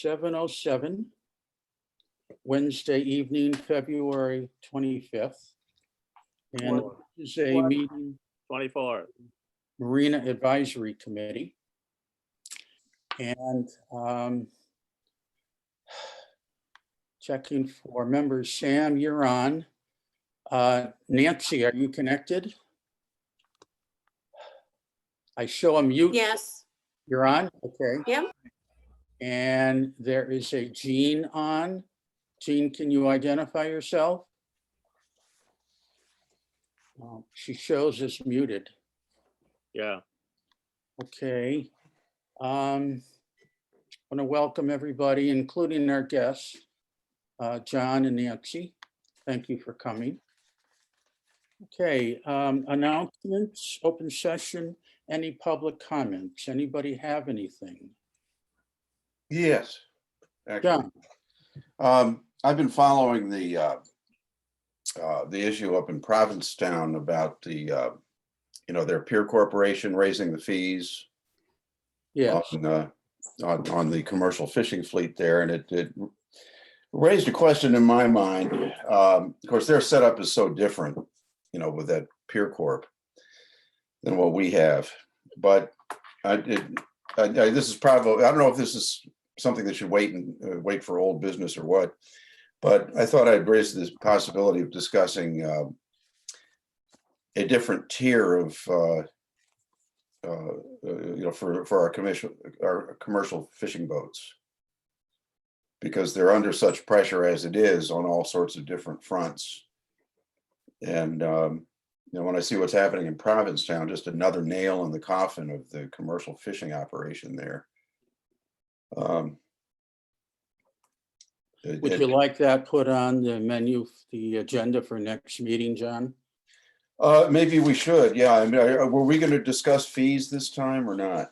7:07, Wednesday evening, February 25th. And this is a meeting, 24. Marina Advisory Committee. And checking for members. Sam, you're on. Nancy, are you connected? I show a mute. Yes. You're on? Okay. Yep. And there is a Jean on. Jean, can you identify yourself? She shows as muted. Yeah. Okay. I want to welcome everybody, including our guests, John and Nancy. Thank you for coming. Okay, announcements, open session, any public comments? Anybody have anything? Yes, actually. I've been following the issue up in Provincetown about the, their peer corporation raising the fees. Yes. On the commercial fishing fleet there, and it raised a question in my mind. Of course, their setup is so different, with that peer corp than what we have. But this is probably, I don't know if this is something that should wait for old business or what, but I thought I'd raise this possibility of discussing a different tier of for our commercial fishing boats, because they're under such pressure as it is on all sorts of different fronts. And when I see what's happening in Provincetown, just another nail in the coffin of the commercial fishing operation there. Would you like that put on the menu, the agenda for next meeting, John? Maybe we should. Yeah. I mean, were we going to discuss fees this time or not?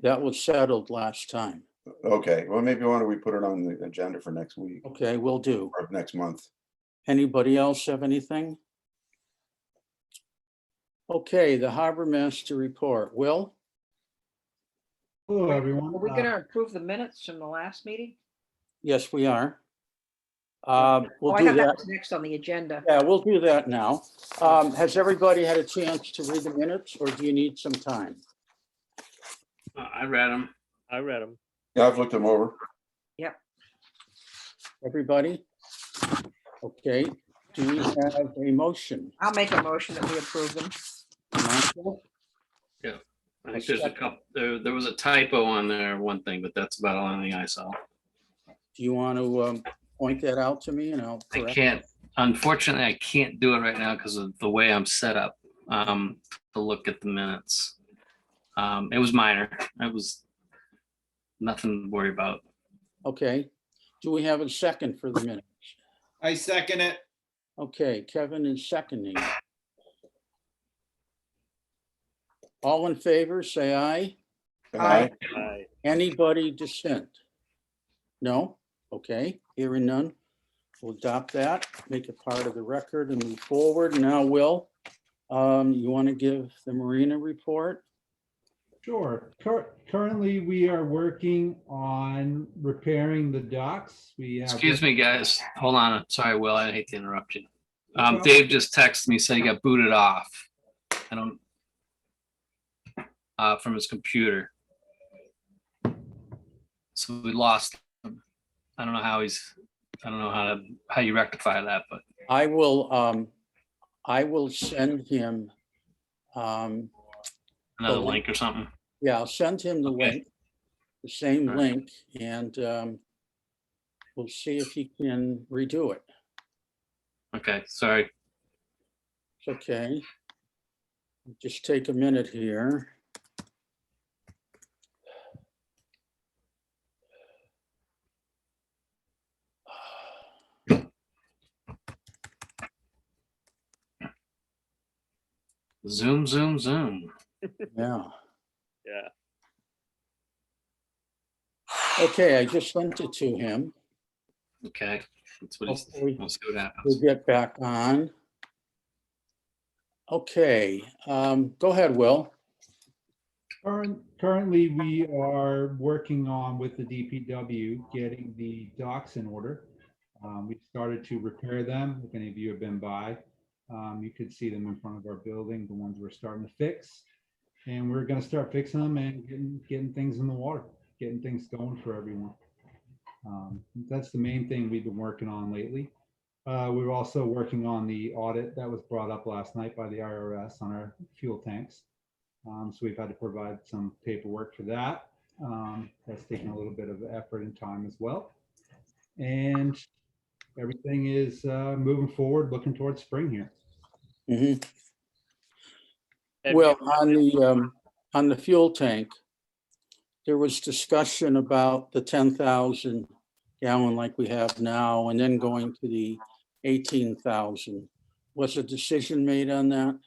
That was settled last time. Okay. Well, maybe why don't we put it on the agenda for next week Okay, will do. or next month? Anybody else have anything? Okay, the harbor master report. Will? Hello, everyone. Are we going to approve the minutes from the last meeting? Yes, we are. We'll I do thought that. that was next on the agenda. Yeah, we'll do that now. Has everybody had a chance to read the minutes, or do you need some time? I read them. I read them. Yeah, I've looked them over. Yep. Everybody? Okay, do we have a motion? I'll make a motion that we approve them. Michael? I think there's a couple, there was a typo on there, one thing, but that's about the only thing I saw. Do you want to point that out to me and I'll I correct? can't, unfortunately, I can't do it right now because of the way I'm set up to look at the minutes. It was minor. It was nothing to worry about. Okay, do we have a second for the minutes? I second it. Okay, Kevin is seconding. All in favor, say aye. Aye. Aye. Anybody dissent? No? Okay, hearing none. We'll adopt that, make it part of the record and move forward. Now, Will, you want to give the Marina report? Sure. Currently, we are working on repairing the docks. We have. Excuse me, guys. Hold on. Sorry, Will. I hate to interrupt you. problem. Dave just texted me, said he got booted off. I don't, from his computer. So we lost him. I don't know how I don't know how you rectify that, but I will send him, another link or something. yeah, I'll send him the Okay. link, the same All right. link, and we'll see if he can redo it. Okay, sorry. It's okay. Just take a minute here. Zoom, zoom, zoom. Yeah. Yeah. Okay, I just sent it to him. Okay, that's what he's, Hopefully we'll see what happens. we'll get back on. Okay, go ahead, Will. Currently, we are working on with the DPW, getting the docks in order. We've started to repair them. If any of you have been by, you could see them in front of our building, the ones we're starting to fix. And we're gonna start fixing them and getting things in the water, getting things going for everyone. That's the main thing we've been working on lately. We're also working on the audit that was brought up last night by the IRS on our fuel tanks. So we've had to provide some paperwork for that. That's taken a little bit of effort and time as well. And everything is moving forward, looking towards spring here. Mhm. Have Well, you- on the fuel tank, there was discussion about the 10,000 gallon like we have now, and then going to the 18,000. Was a decision made on that?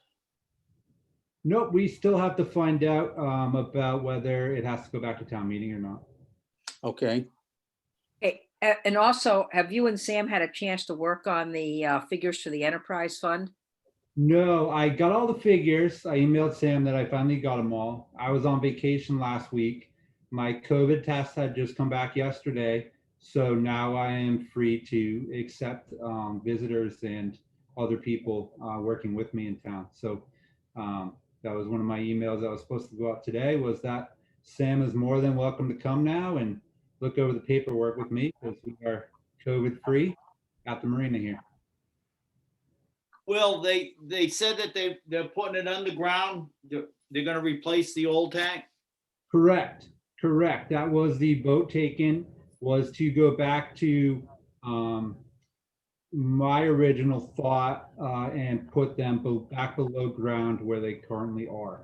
Nope, we still have to find out about whether it has to go back to town meeting or not. Okay, Hey, and also, have you and Sam had a chance to work on the figures for the enterprise fund? No, I got all the figures. I emailed Sam that I finally got them all. I was on vacation last week. My COVID test had just come back yesterday. So now I am free to accept visitors and other people working with me in town. So that was one of my emails that was supposed to go out today, was that Sam is more than welcome to come now and look over the paperwork with me, because we are COVID free at the marina here. Well, they said that they're putting it underground. They're gonna replace the old tank. Correct, correct. That was the vote taken, was to go back to my original thought and put them back below ground where they currently are.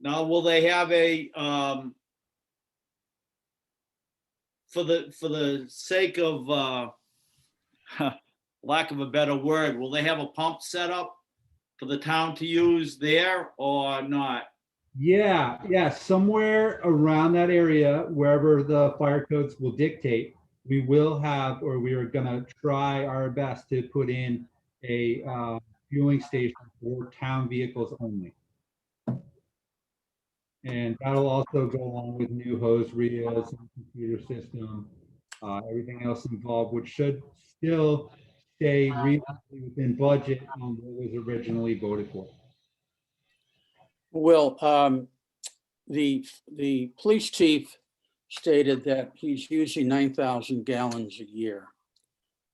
Now, will they have a, for the sake of, lack of a better word, will they have a pump set up for the town to use there or not? Yeah, somewhere around that area, wherever the fire codes will dictate, we will have, or we are gonna try our best to put in a fueling station for town vehicles only. And that'll also go along with new hose reels, and computer system, everything else involved, which should still stay reasonably within budget on what was originally voted for. well, the police chief stated that he's using 9,000 gallons a year.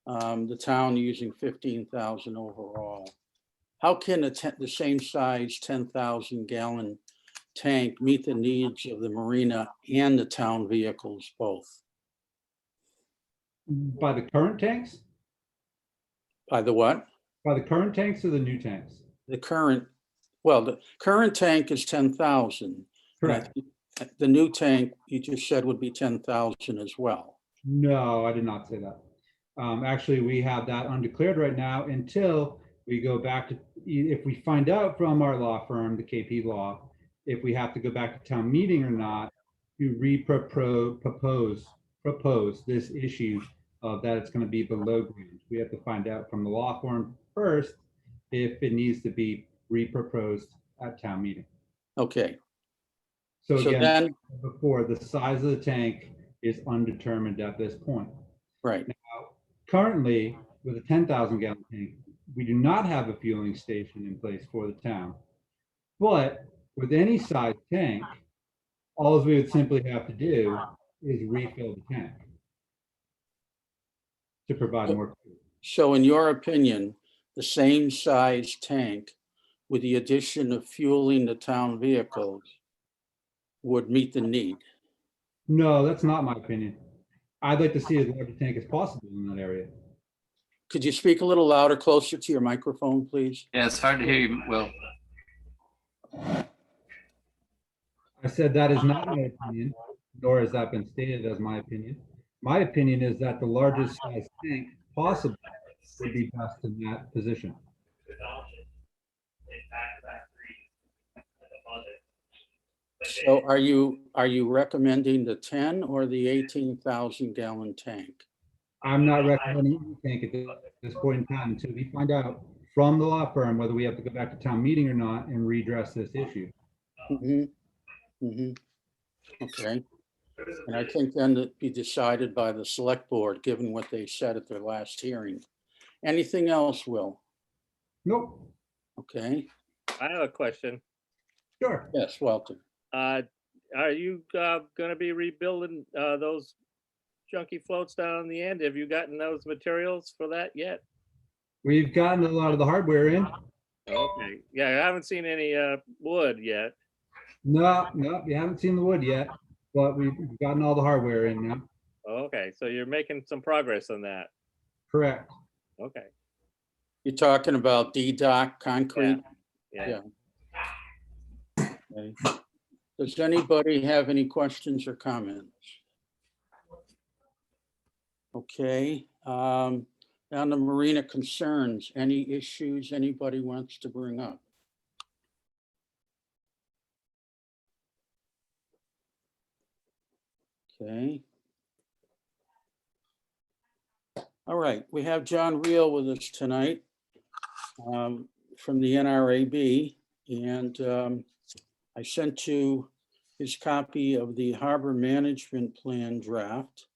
The town using 15,000 overall. How can the same size 10,000 gallon tank meet the needs of the marina and the town vehicles both? By the current tanks? By the what? By the current tanks or the new tanks? The current tank is 10,000. Correct. The new tank, you just said, would be 10,000 as well. No, I did not say that. Actually, we have that undeclared right now until we go back to, if we find out from our law firm, the KP Law, if we have to go back to town meeting or not to propose this issue of that it's going to be below ground. We have to find out from the law firm first if it needs to be reproposed at town meeting. Okay, So so again, then, before, the size of the tank is undetermined at this point. right, Currently, with a 10,000 gallon tank, we do not have a fueling station in place for the town. But with any size tank, all we would simply have to do is refill the tank to provide more fuel. so in your opinion, the same size tank with the addition of fueling the town vehicles would meet the need? No, that's not my opinion. I'd like to see as large a tank as possible in that area. Could you speak a little louder, closer to your microphone, please? Yeah, it's hard to hear you, Will. I said that is not my opinion, nor has that been stated as my opinion. My opinion is that the largest size tank possible would be best in that position. So are you recommending the 10 or the 18,000 gallon tank? I'm not recommending any tank at this point in time until we find out from the law firm whether we have to go back to town meeting or not and redress this issue. Mhm, mhm. Okay, and I think then it'd be decided by the select board, given what they said at their last hearing. Anything else, Will? Nope, Okay, I have a question. sure. yes, Walter. Are you gonna be rebuilding those junky floats down on the end? Have you gotten those materials for that yet? We've gotten a lot of the hardware in. Okay, yeah, I haven't seen any wood yet. No, no, you haven't seen the wood yet, but we've gotten all the hardware in now. Okay, so you're making some progress on that. Correct. Okay, You're talking about D-Doc concrete? yeah. Okay. Does anybody have any questions or comments? Okay, on the Marina concerns, any issues anybody wants to bring up? Okay. All right, we have John Reel with us tonight from the NRAB, and I sent you his copy of the Harbor Management Plan draft.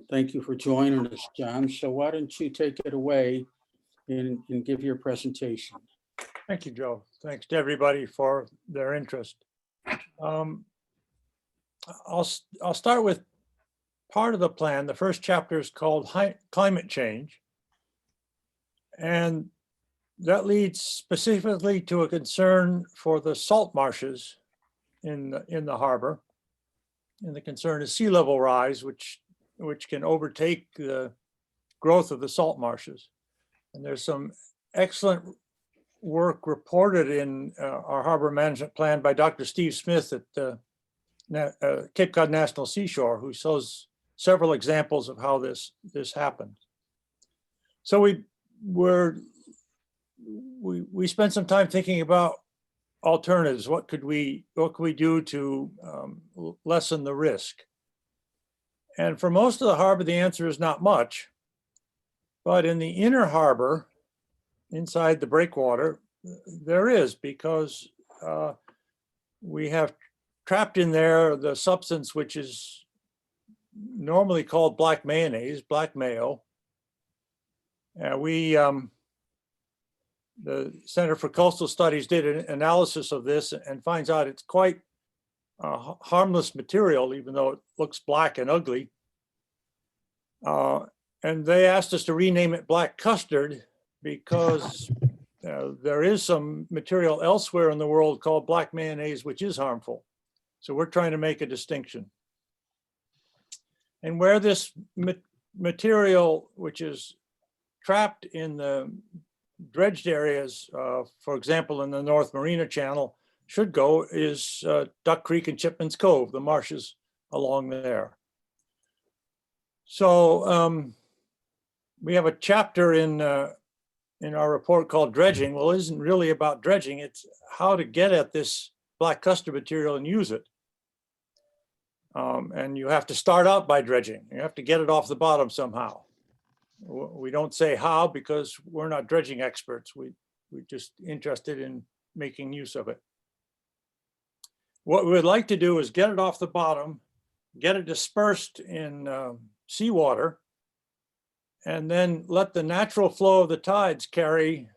Thank you for joining us, John. So why don't you take it away and give your presentation? Thank you, Joe. Thanks to everybody for their interest. I'll start with part of the plan. The first chapter is called Climate Change. And that leads specifically to a concern for the salt marshes in the harbor. And the concern is sea level rise, which can overtake the growth of the salt marshes. And there's some excellent work reported in our harbor management plan by Dr. Steve Smith at Cape Cod National Seashore, who shows several examples of how this happened. So we spent some time thinking about alternatives. What could we do to lessen the risk? And for most of the harbor, the answer is not much. But in the inner harbor, inside the breakwater, there is, because we have trapped in there the substance which is normally called black mayonnaise, black mayo. The Center for Coastal Studies did an analysis of this and finds out it's quite harmless material, even though it looks black and ugly. And they asked us to rename it black custard because there is some material elsewhere in the world called black mayonnaise, which is harmful. So we're trying to make a distinction. And where this material, which is trapped in the dredged areas, for example, in the North Marina Channel, should go is Duck Creek and Chipman's Cove, the marshes along there. So we have a chapter in our report called Dredging. Well, it isn't really about dredging. It's how to get at this black custard material and use it. And you have to start out by dredging. You have to get it off the bottom somehow. We don't say how because we're not dredging experts. We're just interested in making use of it. What we would like to do is get it off the bottom, get it dispersed in seawater, and then let the natural flow of the tides carry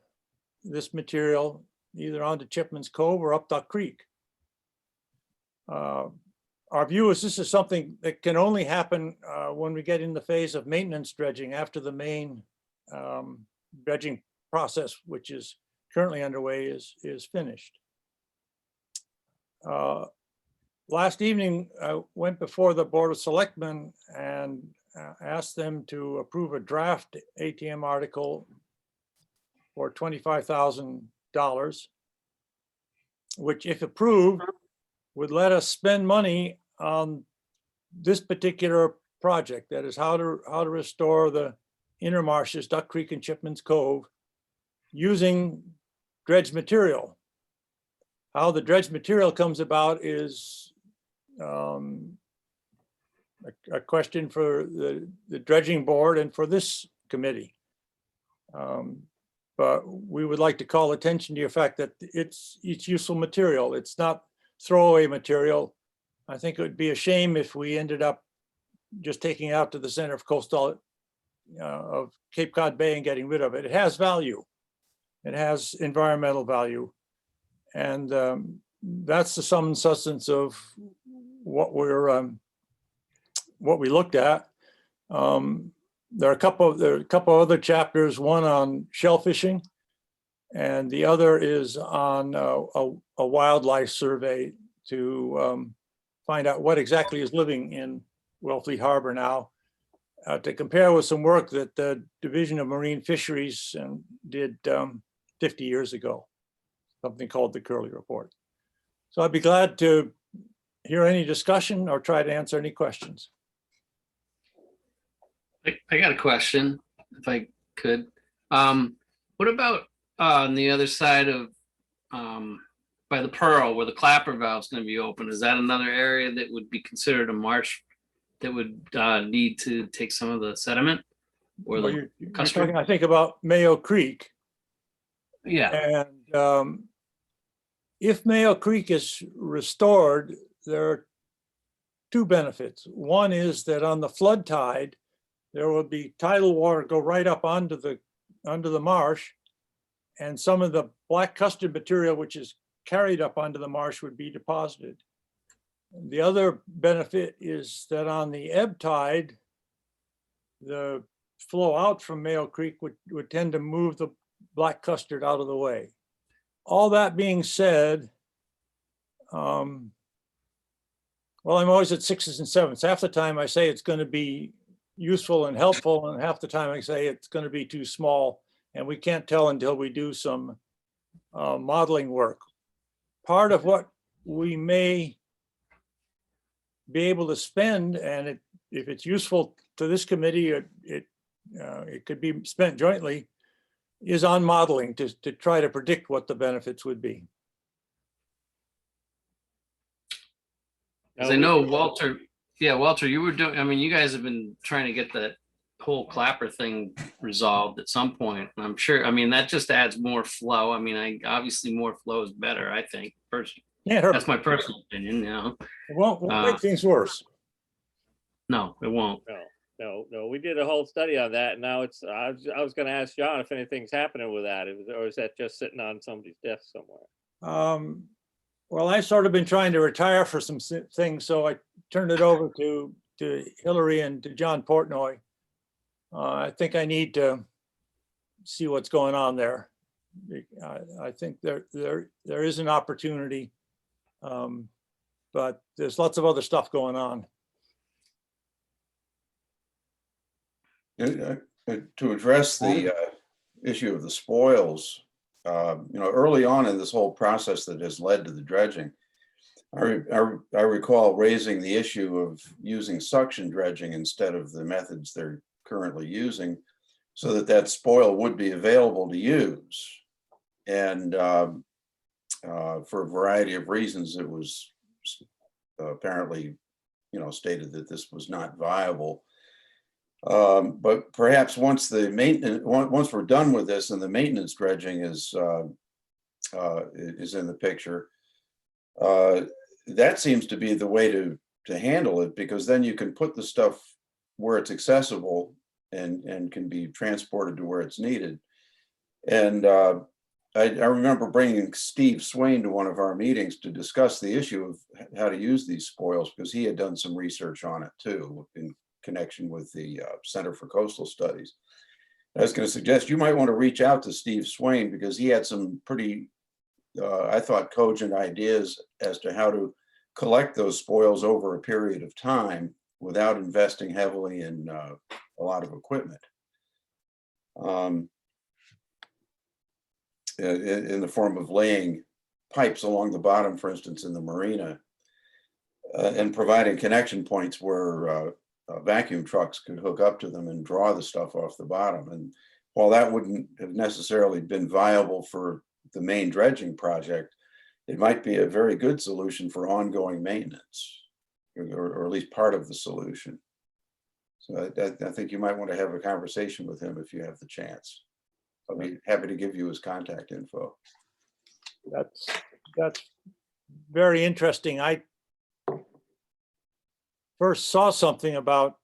this material either onto Chipman's Cove or up Duck Creek. Our view is this is something that can only happen when we get in the phase of maintenance dredging after the main dredging process, which is currently underway, is finished. Last evening, I went before the Board of Selectmen and asked them to approve a draft ATM article for $25,000, which, if approved, would let us spend money on this particular project. That is how to restore the inner marshes, Duck Creek and Chipman's Cove, using dredged material. How the dredged material comes about is a question for the dredging board and for this committee. But we would like to call attention to the fact that it's useful material. It's not throwaway material. I think it would be a shame if we ended up just taking it out to the center of coastal of Cape Cod Bay and getting rid of it. It has value. It has environmental value. And that's the sum and substance of what we looked at. There are a couple other chapters, one on shellfishing, and the other is on a wildlife survey to find out what exactly is living in Wellfleet Harbor now, to compare with some work that the Division of Marine Fisheries did 50 years ago, something called the Curley Report. So I'd be glad to hear any discussion or try to answer any questions. I got a question, if I could. What about on the other side of by the Pearl, where the clapper valve is going to be open? Is that another area that would be considered a marsh that would need to take some of the sediment? Or Well, the you're custard? talking, I think, about Mayo Creek. Yeah, And if Mayo Creek is restored, there are two benefits. One is that on the flood tide, there will be tidal water go right up onto the marsh, and some of the black custard material, which is carried up onto the marsh, would be deposited. The other benefit is that on the ebb tide, the flow out from Mayo Creek would tend to move the black custard out of the way. All that being said, well, I'm always at sixes and sevens. Half the time I say it's going to be useful and helpful, and half the time I say it's going to be too small, and we can't tell until we do some modeling work. Part of what we may be able to spend, and if it's useful to this committee, it could be spent jointly, is on modeling to try to predict what the benefits would be. 'cause I know Walter. Yeah, Walter, you were doing. I mean, you guys have been trying to get that whole clapper thing resolved at some point. And I'm sure. I mean, that just adds more flow. I mean, obviously more flow is better. I think. Can't hurt. That's my personal opinion. You know. It won't make things worse. No, it won't. No, we did a whole study on that, and now it's, I was gonna ask John if anything's happening with that, or is that just sitting on somebody's desk somewhere? Well, I've sort of been trying to retire for some things, so I turned it over to Hillary and to John Portnoy. I think I need to see what's going on there. I think there is an opportunity, but there's lots of other stuff going on. To address the issue of the spoils, early on in this whole process that has led to the dredging, I recall raising the issue of using suction dredging instead of the methods they're currently using, so that spoil would be available to use. And for a variety of reasons, it was apparently, stated that this was not viable. But perhaps once we're done with this and the maintenance dredging is in the picture, that seems to be the way to handle it, because then you can put the stuff where it's accessible and can be transported to where it's needed. And I remember bringing Steve Swain to one of our meetings to discuss the issue of how to use these spoils, because he had done some research on it too, in connection with the Center for Coastal Studies. I was going to suggest you might want to reach out to Steve Swain, because he had some pretty, I thought, cogent ideas as to how to collect those spoils over a period of time without investing heavily in a lot of equipment. In the form of laying pipes along the bottom, for instance, in the Marina, and providing connection points where vacuum trucks could hook up to them and draw the stuff off the bottom. And while that wouldn't have necessarily been viable for the main dredging project, it might be a very good solution for ongoing maintenance, or at least part of the solution. So I think you might want to have a conversation with him if you have the chance. I'll be happy to give you his contact info. That's very interesting. I first saw something about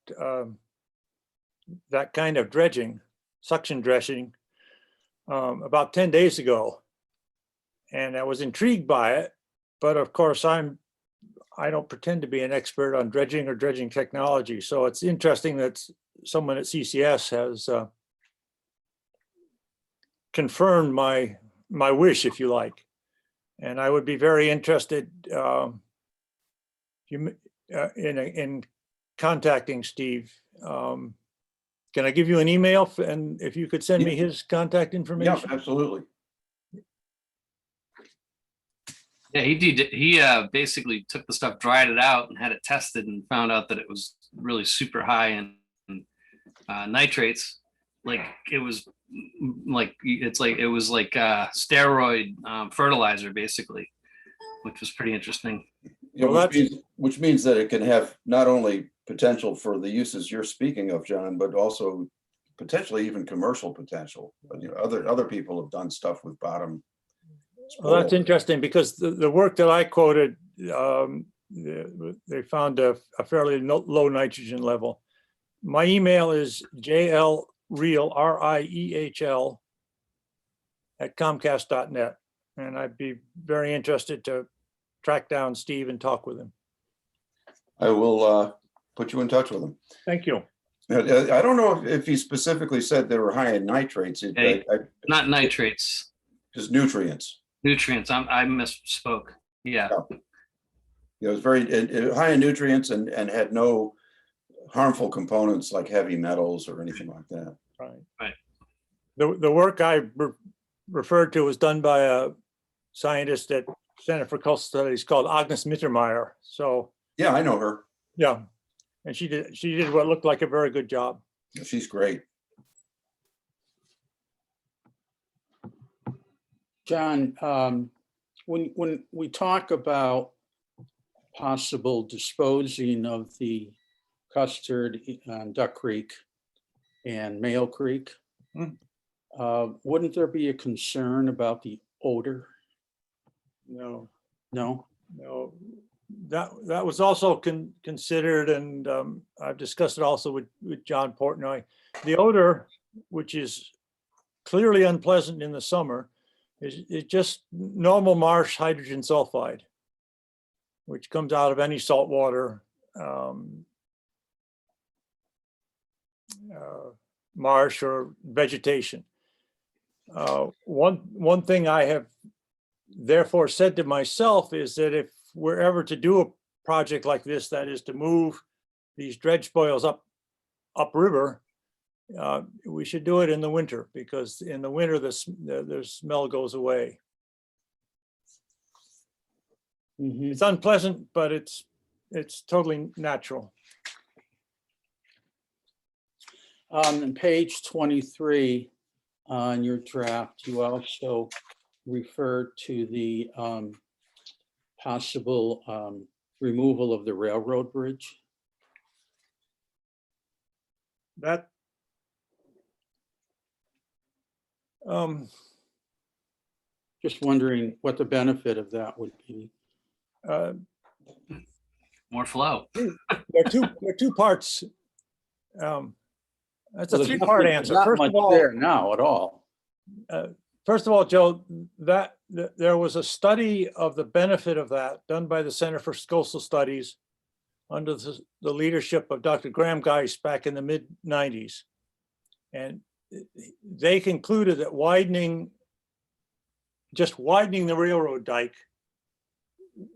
that kind of dredging, suction dredging, about 10 days ago. And I was intrigued by it, but of course I don't pretend to be an expert on dredging or dredging technology. So it's interesting that someone at CCS has confirmed my wish, if you like. And I would be very interested in contacting Steve. Can I give you an email, and if you could send me his contact Yeah, information? absolutely. Yeah, he did. He basically took the stuff, dried it out, and had it tested, and found out that it was really super high in nitrates. Like it was like steroid fertilizer, basically, which was pretty interesting. Yeah, Well, which means that it can have not only potential for the uses you're speaking of, John, but also potentially even commercial potential. But, you know, other people have done stuff with bottom. Well, that's spoil. interesting, because the work that I quoted, they found a fairly low nitrogen level. My email is jlreal, RIEHL, @comcast.net. And I'd be very interested to track down Steve and talk with him. I will put you in touch with him. Thank you. I don't know if he specifically said they were high in nitrates. Hey. Not nitrates, Just nutrients. nutrients. I misspoke. Yeah. It was very high in nutrients and had no harmful components like heavy metals or anything like that. Right. The work I referred to was done by a scientist at Center for Coastal Studies called Agnes Mittermeier. So Yeah, I know her. yeah, and she did what looked like a very good job. She's great. John, when we talk about possible disposing of the custard on Duck Creek and Mayo Creek, wouldn't there be a concern about the odor? No, No? no, that was also considered, and I've discussed it also with John Portnoy. The odor, which is clearly unpleasant in the summer, is just normal marsh hydrogen sulfide, which comes out of any salt water, marsh or vegetation. One thing I have therefore said to myself is that if we're ever to do a project like this, that is to move these dredge spoils upriver, we should do it in the winter, because in the winter the smell goes away. Mhm. It's unpleasant, but it's totally natural. On page 23 on your draft, you also refer to the possible removal of the railroad bridge. That Just wondering what the benefit of that would be. More flow. there are two parts. That's Well, a there's three-part nothing- answer. not First much of all, there now at all. Joe, that there was a study of the benefit of that done by the Center for Coastal Studies under the leadership of Dr. Graham Geis back in the mid-90s. And they concluded that just widening the railroad dike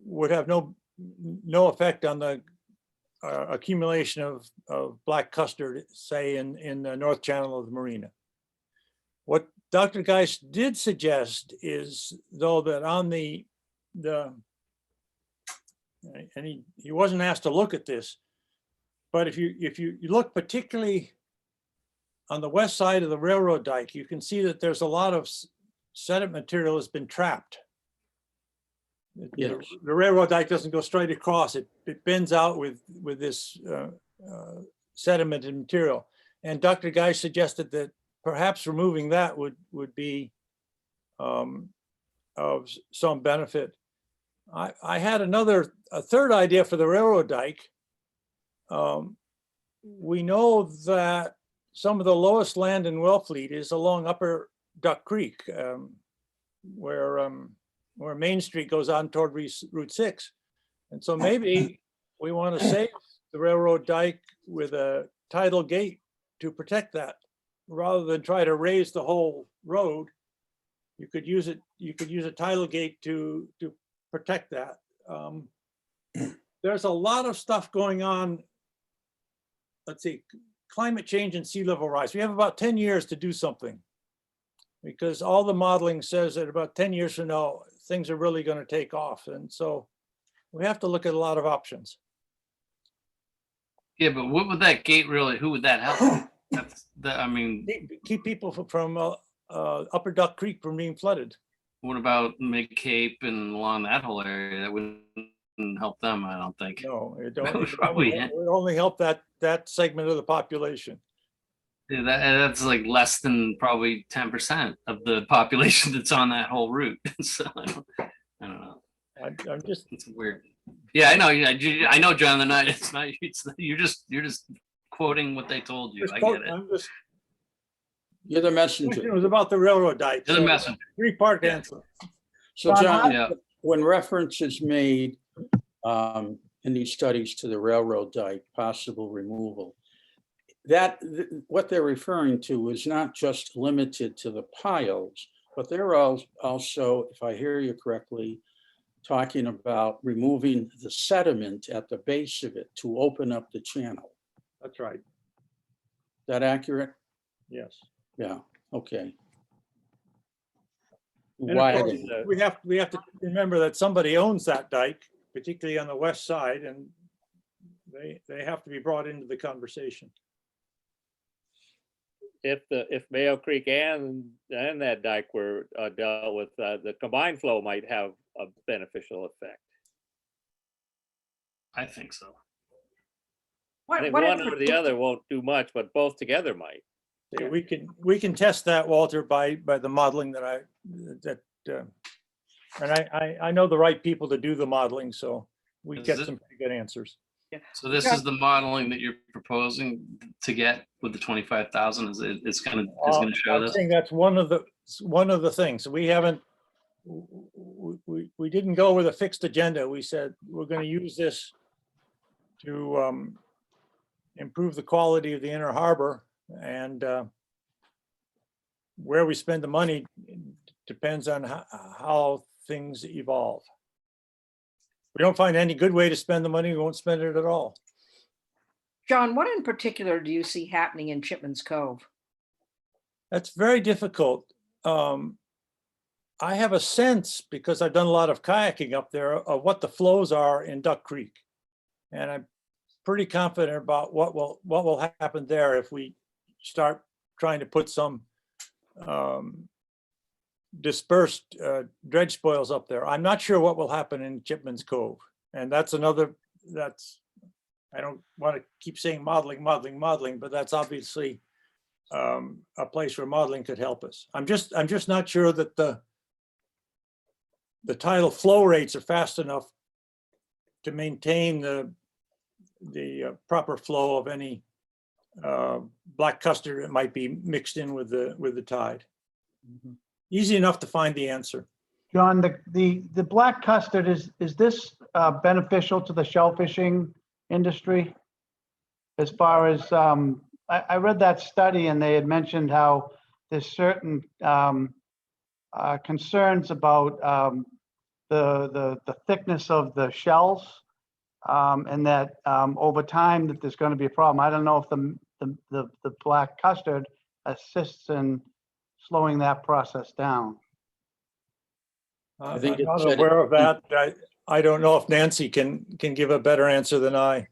would have no effect on the accumulation of black custard, say in the North Channel of the Marina. What Dr. Geis did suggest is, though, that on and he wasn't asked to look at this, but if you look particularly on the west side of the railroad dike, you can see that there's a lot of sediment material has been trapped. Yes. The railroad dike doesn't go straight across. It bends out with this sedimented material. And Dr. Geis suggested that perhaps removing that would be of some benefit. I had a third idea for the railroad dike. We know that some of the lowest land in Wellfleet is along Upper Duck Creek, where Main Street goes on toward Route 6. And so maybe we want to save the railroad dike with a tidal gate to protect that, rather than try to raise the whole road. You could use it. You could use a tidal gate to protect that. There's a lot of stuff going on. Let's see, climate change and sea level rise. We have about 10 years to do something, because all the modeling says that about 10 years from now, things are really going to take off. And so we have to look at a lot of options. Yeah, but what would that gate really, who would that help? That's the, I mean, Keep people from Upper Duck Creek from being flooded. what about Mid Cape and along that whole area? That wouldn't help them, I don't think. No, it That don't. would It probably- would only help that segment of the population. Yeah, that's like less than probably 10% of the population that's on that whole route. So I don't know. I'm just, It's weird. Yeah, I know. I know, John. They're not. It's not. You're just quoting what they told you. I get it. I'm just, You're the it messenger. was about the railroad dike. You're the messenger. Three-part Yeah. answer. So John, Yeah. when reference is made in these studies to the railroad dike, possible removal, what they're referring to is not just limited to the piles, but they're also, if I hear you correctly, talking about removing the sediment at the base of it to open up the channel. That's right. Is that accurate? Yes. Yeah, okay. And of course, Widen. we have to remember that somebody owns that dike, particularly on the west side, and they have to be brought into the conversation. If Mayo Creek and that dike were dealt with, the combined flow might have a beneficial effect. I think so. I think one or the other won't do much, but both together might. Yeah, we can test that, Walter, by the modeling and I know the right people to do the modeling, so we Is get it- some pretty good answers. So this is the modeling that you're proposing to get with the 25,000. It's gonna show I'm this. saying that's one of the things. We haven't, we didn't go with a fixed agenda. We said, we're going to use this to improve the quality of the inner harbor, and where we spend the money depends on how things evolve. If we don't find any good way to spend the money, we won't spend it at all. John, what in particular do you see happening in Chipman's Cove? That's very difficult. I have a sense, because I've done a lot of kayaking up there, of what the flows are in Duck Creek. And I'm pretty confident about what will happen there if we start trying to put some dispersed dredge spoils up there. I'm not sure what will happen in Chipman's Cove. And I don't want to keep saying modeling, but that's obviously a place where modeling could help us. I'm just not sure that the tidal flow rates are fast enough to maintain the proper flow of any black custard that might be mixed in with the tide. Easy enough to find the answer. John, the black custard, is this beneficial to the shellfishing industry? As far as, I read that study and they had mentioned how there's certain concerns about the thickness of the shells, and that over time that there's going to be a problem. I don't know if the black custard assists in slowing that process down. I think I'm it not said- aware of that. I don't know if Nancy can give a better answer than I.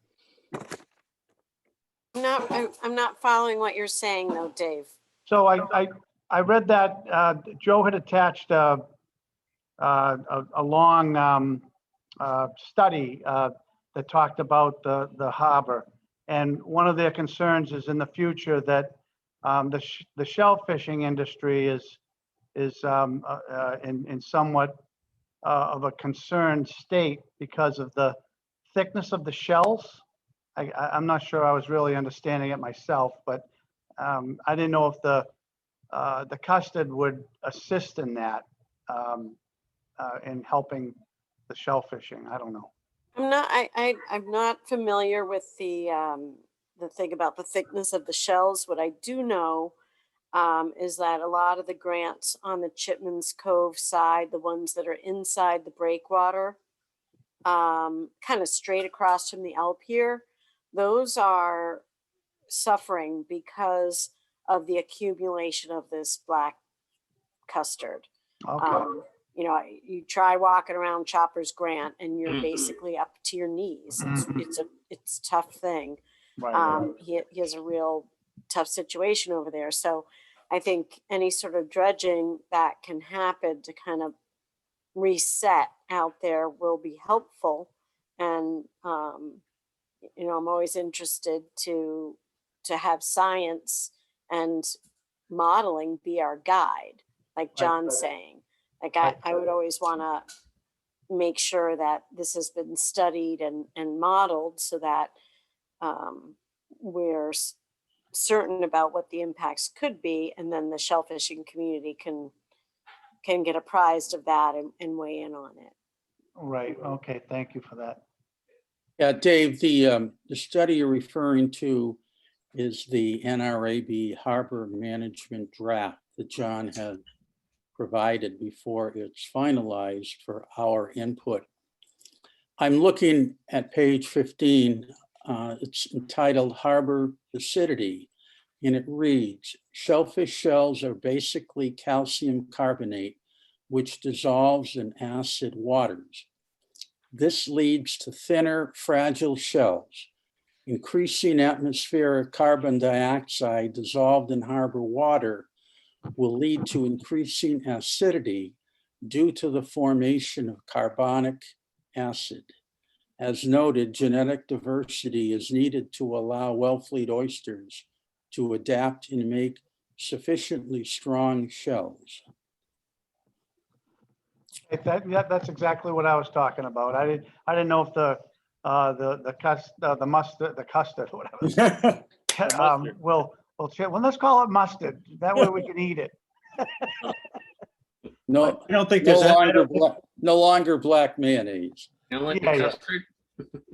I'm not following what you're saying though, Dave. So I read that Joe had attached a long study that talked about the harbor. And one of their concerns is in the future that The shell fishing industry is in somewhat of a concerned state because of the thickness of the shells. I'm not sure I was really understanding it myself, but I didn't know if the custard would assist in that, in helping the shell fishing. I don't know. I'm not familiar with the thing about the thickness of the shells. What I do know is that a lot of the grants on the Chipman's Cove side, the ones that are inside the breakwater, kind of straight across from the L Pier, those are suffering because of the accumulation of this black custard. Okay. You know, you try walking around Chopper's Grant and you're Mhm. basically up to your knees. It's a tough thing. Right. He has a real tough situation over there. So I think any sort of dredging that can happen to kind of reset out there will be helpful. And you know, I'm always interested to have science and modeling be our guide, like John's saying. Like I would always want to make sure that this has been studied and modeled so that we're certain about what the impacts could be, and then the shellfishing community can get apprised of that and weigh in on it. Right. Okay. Thank you for that. Yeah, Dave, the study you're referring to is the NRAB Harbor Management Draft that John had provided before it's finalized for our input. I'm looking at page 15. It's entitled Harbor Acidity, and it reads, shellfish shells are basically calcium carbonate, which dissolves in acid waters. This leads to thinner, fragile shells. Increasing atmospheric carbon dioxide dissolved in harbor water will lead to increasing acidity due to the formation of carbonic acid. As noted, genetic diversity is needed to allow Wellfleet oysters to adapt and make sufficiently strong shells. Yeah, that's exactly what I was talking about. I didn't know if the custard, whatever. Well, let's call it mustard. That way we can eat it. No, I don't think no there's, I longer, don't- no longer black mayonnaise. You don't like Yeah, the yeah. custard?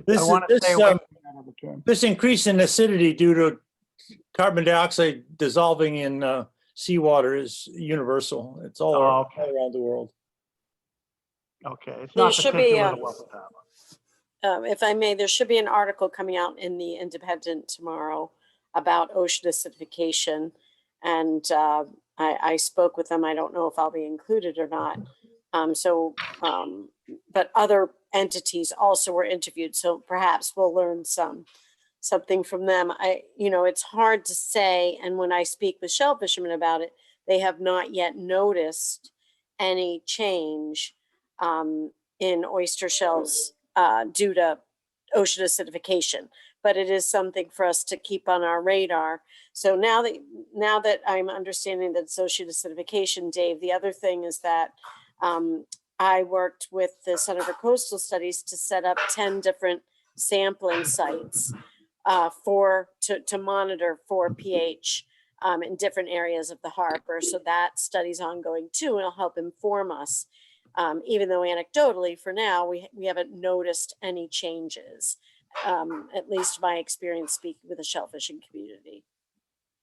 this I is, want to stay this, away from that other term. this increase in acidity due to carbon dioxide dissolving in seawater is universal. It's all Oh, okay. all around the world. Okay, it's There not should be, particular to Wellfleet Harbor. If I may, there should be an article coming out in the Independent tomorrow about ocean acidification. And I spoke with them. I don't know if I'll be included or not. But other entities also were interviewed. So perhaps we'll learn something from them. It's hard to say. And when I speak with shell fishermen about it, they have not yet noticed any change in oyster shells due to ocean acidification, but it is something for us to keep on our radar. So now that I'm understanding that it's ocean acidification, Dave, the other thing is that I worked with the Center for Coastal Studies to set up 10 different sampling sites to monitor for pH in different areas of the harbor. So that study's ongoing too, and it'll help inform us. Even though anecdotally for now, we haven't noticed any changes, at least my experience speaking with the shellfishing community.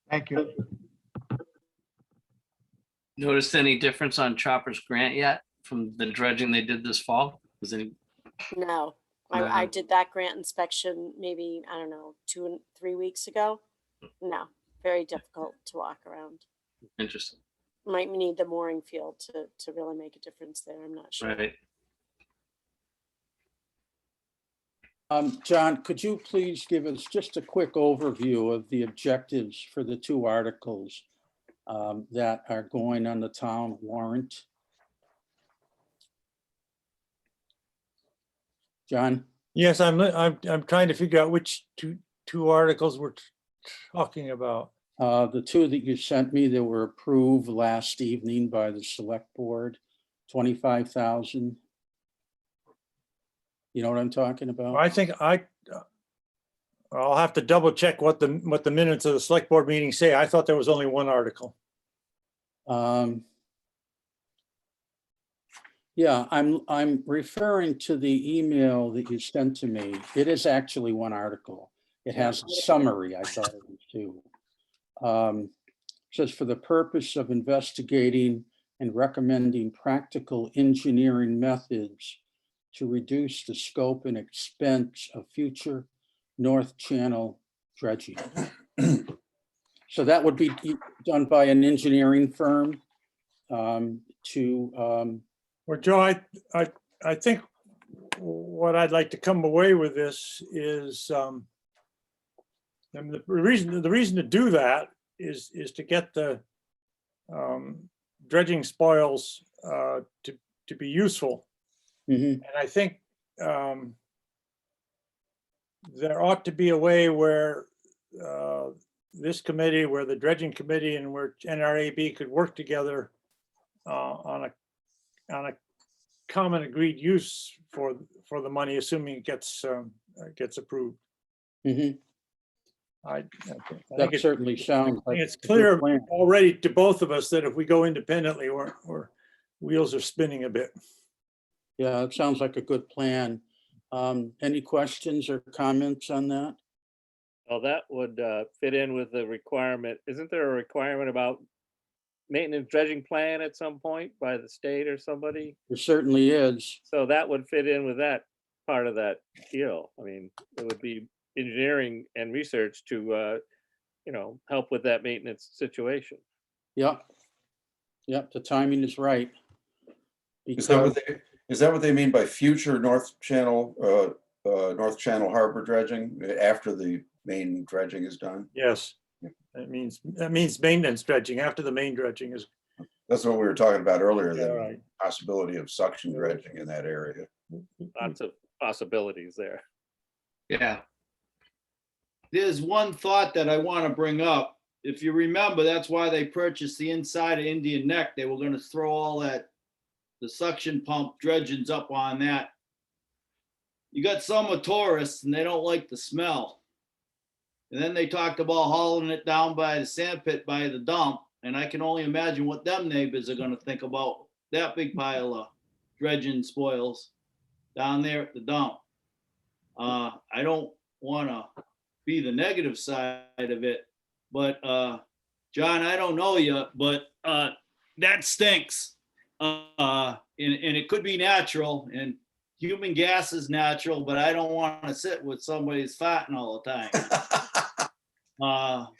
Thank you. Noticed any difference on Chopper's Grant yet from the dredging they did this fall? Was any? No, No. I did that grant inspection maybe, I don't know, 2 and 3 weeks ago. No, very difficult to walk around. Interesting. Might need the mooring field to really make a difference there. I'm not sure. Right. John, could you please give us just a quick overview of the objectives for the two articles that are going on the town warrant? John? Yes, I'm trying to figure out which two articles we're talking about. The two that you sent me that were approved last evening by the select board, 25,000. You know what I'm talking about? I think I'll have to double check what the minutes of the select board meeting say. I thought there was only one article. Yeah, I'm referring to the email that you sent to me. It is actually one article. It has a summary, I thought it was too. Says for the purpose of investigating and recommending practical engineering methods to reduce the scope and expense of future North Channel dredging. So that would be done by an engineering firm to Well, Joe, I think what I'd like to come away with this is, and the reason to do that is to get the dredging spoils to be useful. Mhm. And I think there ought to be a way where this committee, where the dredging committee and where NRAB could work together on a common agreed use for the money, assuming it gets approved. Mhm. I think That certainly sounds like it's a good clear plan. already to both of us that if we go independently, our wheels are spinning a bit. Yeah, it sounds like a good plan. Any questions or comments on that? Well, that would fit in with the requirement. Isn't there a requirement about maintenance dredging plan at some point by the state or somebody? There certainly is. So that would fit in with that part of that deal. I mean, it would be engineering and research to, help with that maintenance situation. Yep. Yep, the timing is right. Is that Because, what they mean by future North Channel harbor dredging after the main dredging is done? Yes, that means maintenance dredging after the main dredging is. That's what we were talking about earlier, Yeah, the right. possibility of suction dredging in that area. Lots of possibilities there. Yeah. There's one thought that I want to bring up. If you remember, that's why they purchased the inside of Indian Neck. They were going to throw all the suction pump dredgings up on that. You got some tourists and they don't like the smell. And then they talked about hauling it down by the sand pit by the dump. And I can only imagine what them neighbors are going to think about that big pile of dredging spoils down there at the dump. I don't want to be the negative side of it, but John, I don't know you, but that stinks. And it could be natural, and human gas is natural, but I don't want to sit with somebody's farting all the time.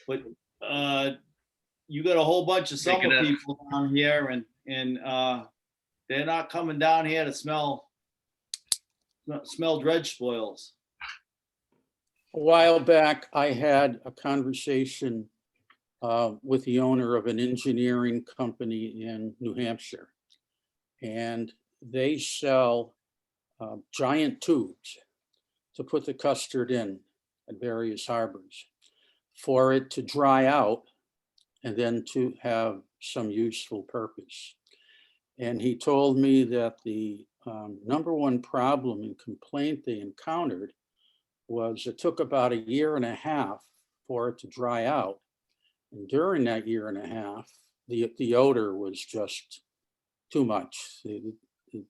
But you got a whole bunch of summer people down here, and they're not coming down here to smell dredge spoils. a while back, I had a conversation with the owner of an engineering company in New Hampshire. And they sell giant tubes to put the custard in at various harbors for it to dry out and then to have some useful purpose. And he told me that the number one problem and complaint they encountered was it took about 1.5 years for it to dry out. And during that 1.5 years, the odor was just too much. The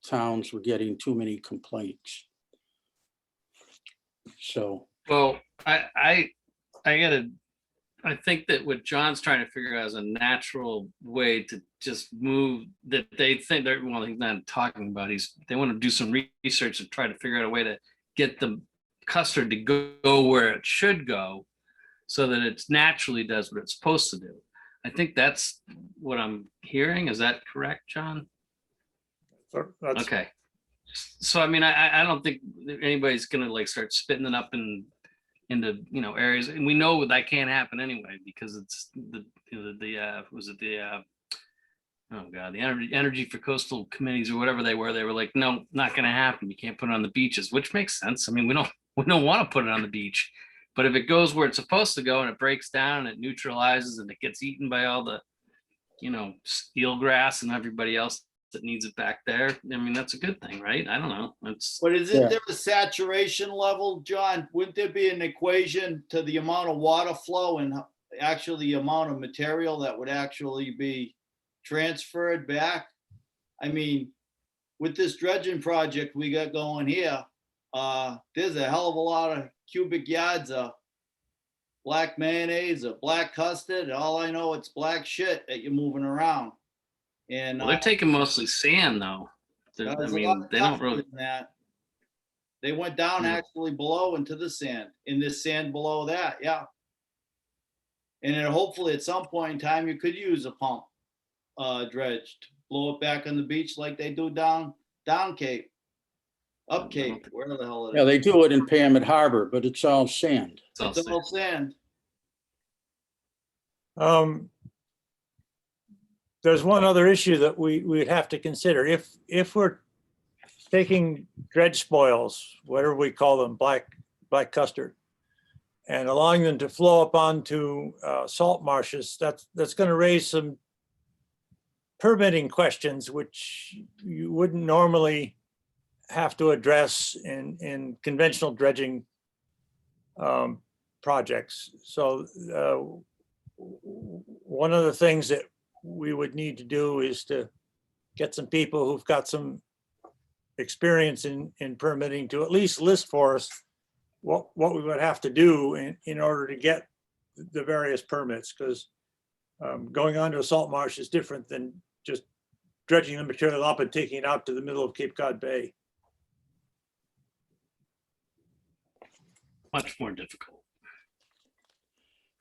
towns were getting too many complaints. So, Well, I think that what John's trying to figure out is a natural way to just move that they think they're, well, he's not talking about, they want to do some research and try to figure out a way to get the custard to go where it should go so that it naturally does what it's supposed to do. I think that's what I'm hearing. Is that correct, John? Okay. So, I mean, I don't think anybody's going to like start spitting it up into areas, and we know that can't happen anyway because it's the Energy for Coastal Committees or whatever they were like, no, not going to happen. You can't put it on the beaches, which makes sense. I mean, we don't want to put it on the beach, But if it goes where it's supposed to go and it breaks down, it neutralizes and it gets eaten by all the, eelgrass and everybody else that needs it back there. I mean, that's a good thing, right? I don't know. It's But Yeah. isn't there a saturation level, John? Wouldn't there be an equation to the amount of water flow and actually the amount of material that would actually be transferred back? I mean, with this dredging project we got going here, there's a hell of a lot of cubic yards of black mayonnaise or black custard. All I know, it's black shit that you're moving around. And well, they're taking mostly sand though. I there's a lot mean, of they don't custard really. in that. They went down Yeah. actually below into the sand, in this sand below that, yeah. And then hopefully at some point in time, you could use a pump dredge to blow it back on the beach like they do down Cape, up Cape, wherever the hell it Yeah, is. they do it in Pamet Harbor, but it's all sand. It's all It's all sand. sand. There's one other issue that we'd have to consider. If we're taking dredge spoils, whatever we call them, black custard, and allowing them to flow up onto salt marshes, that's going to raise some permitting questions, which you wouldn't normally have to address in conventional dredging projects. So one of the things that we would need to do is to get some people who've got some experience in permitting to at least list for us what we would have to do in order to get the various permits, because going onto a salt marsh is different than just dredging the material up and taking it out to the middle of Cape Cod Bay. Much more difficult.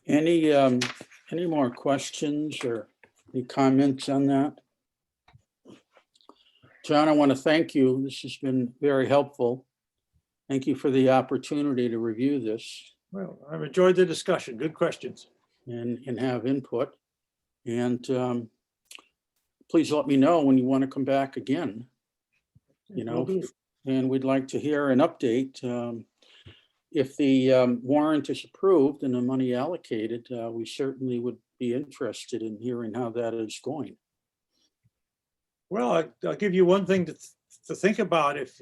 Any more questions or any comments on that? John, I want to thank you. This has been very helpful. Thank you for the opportunity to review this Well, I've enjoyed the discussion. Good questions. and have input. And please let me know when you want to come back again, Will do. and we'd like to hear an update. If the warrant is approved and the money allocated, we certainly would be interested in hearing how that is going. Well, I'll give you one thing to think about if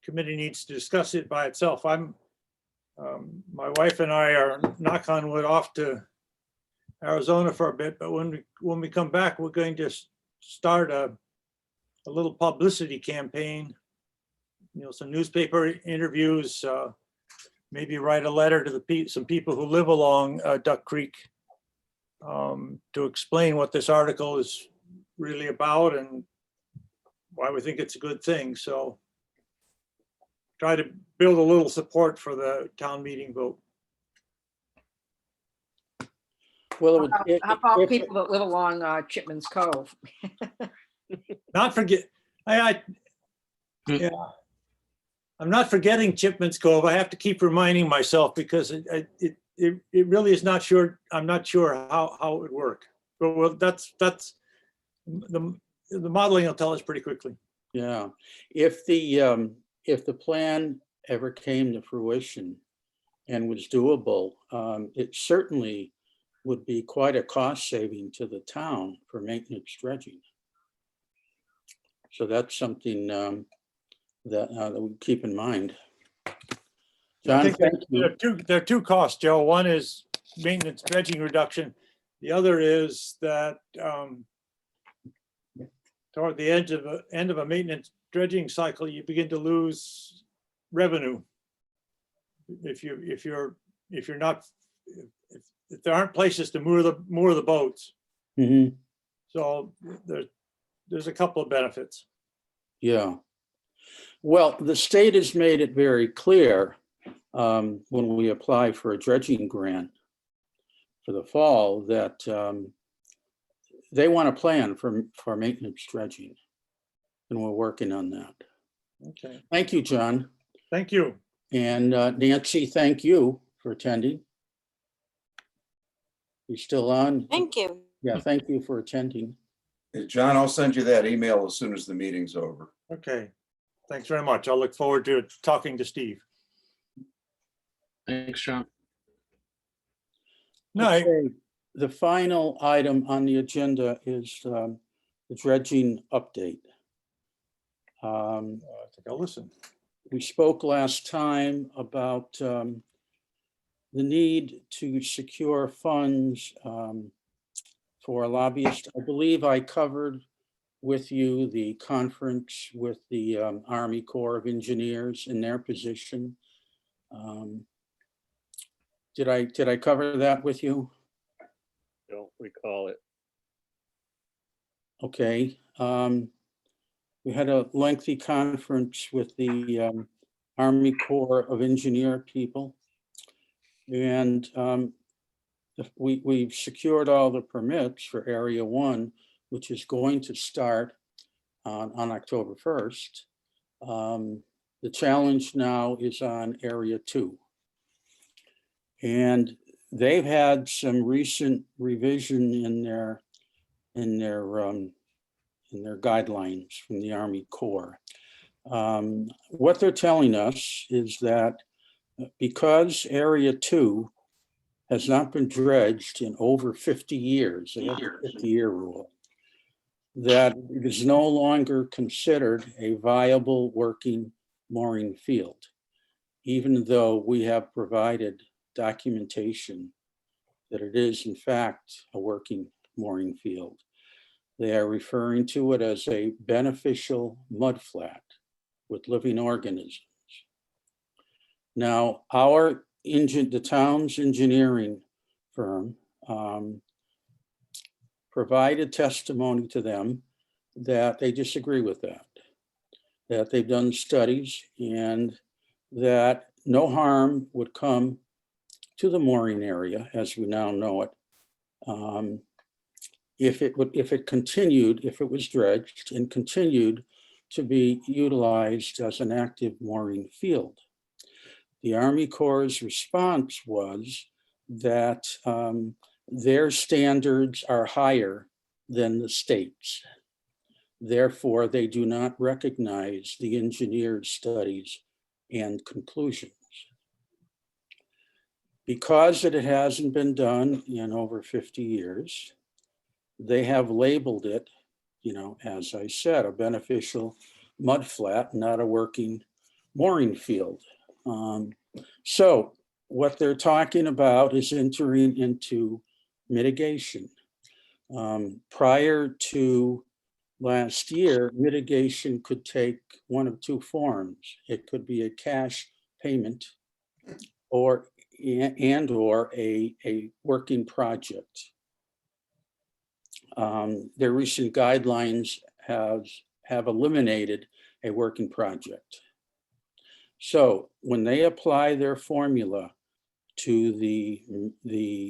committee needs to discuss it by itself. My wife and I are, knock on wood, off to Arizona for a bit, but when we come back, we're going to start a little publicity campaign. Some newspaper interviews, maybe write a letter to some people who live along Duck Creek to explain what this article is really about and why we think it's a good thing. So try to build a little support for the town meeting vote. Well, How about people that live along Chipman's Cove? Not forget, yeah, I'm not forgetting Chipman's Cove. I have to keep reminding myself because it really is not sure. I'm not sure how it would work. But well, that's the modeling will tell us pretty quickly. Yeah, if the plan ever came to fruition and was doable, it certainly would be quite a cost saving to the town for maintenance dredging. So that's something that we keep in mind. John, I think thank you. there are two costs, Joe. One is maintenance dredging reduction. The other is that toward the end of a maintenance dredging cycle, you begin to lose revenue. If there aren't places to moor the boats. Mhm. So there's a couple of benefits. Yeah. Well, the state has made it very clear when we apply for a dredging grant for the fall that they want a plan for maintenance dredging, and we're working on that. Okay. Thank you, John. Thank you. And Nancy, thank you for attending. You still on? Thank you. Yeah, thank you for attending. Hey, John, I'll send you that email as soon as the meeting's over. Okay. Thanks very much. I'll look forward to talking to Steve. Thanks, Sean. Night. Okay, the final item on the agenda is the dredging update. I think I'll listen. We spoke last time about the need to secure funds for a lobbyist. I believe I covered with you the conference with the Army Corps of Engineers in their position. Did I cover that with you? Don't recall it. Okay. We had a lengthy conference with the Army Corps of Engineer people. And we've secured all the permits for Area 1, which is going to start on October 1st. The challenge now is on Area 2. And they've had some recent revision in their guidelines from the Army Corps. What they're telling us is that because Area 2 has not been dredged in over 50 years, they have a 50-year rule, that it is no longer considered a viable working mooring field, even though we have provided documentation that it is in fact a working mooring field. They are referring to it as a beneficial mudflat with living organisms. Now, the town's engineering firm provided testimony to them that they disagree with that they've done studies and that no harm would come to the mooring area as we now know it. If it was dredged and continued to be utilized as an active mooring field. The Army Corps' response was that their standards are higher than the state's. Therefore, they do not recognize the engineered studies and conclusions. Because it hasn't been done in over 50 years, they have labeled it, as I said, a beneficial mudflat, not a working mooring field. So what they're talking about is entering into mitigation. Prior to last year, mitigation could take one of two forms. It could be a cash payment or a working project. Their recent guidelines have eliminated a working project. So when they apply their formula to the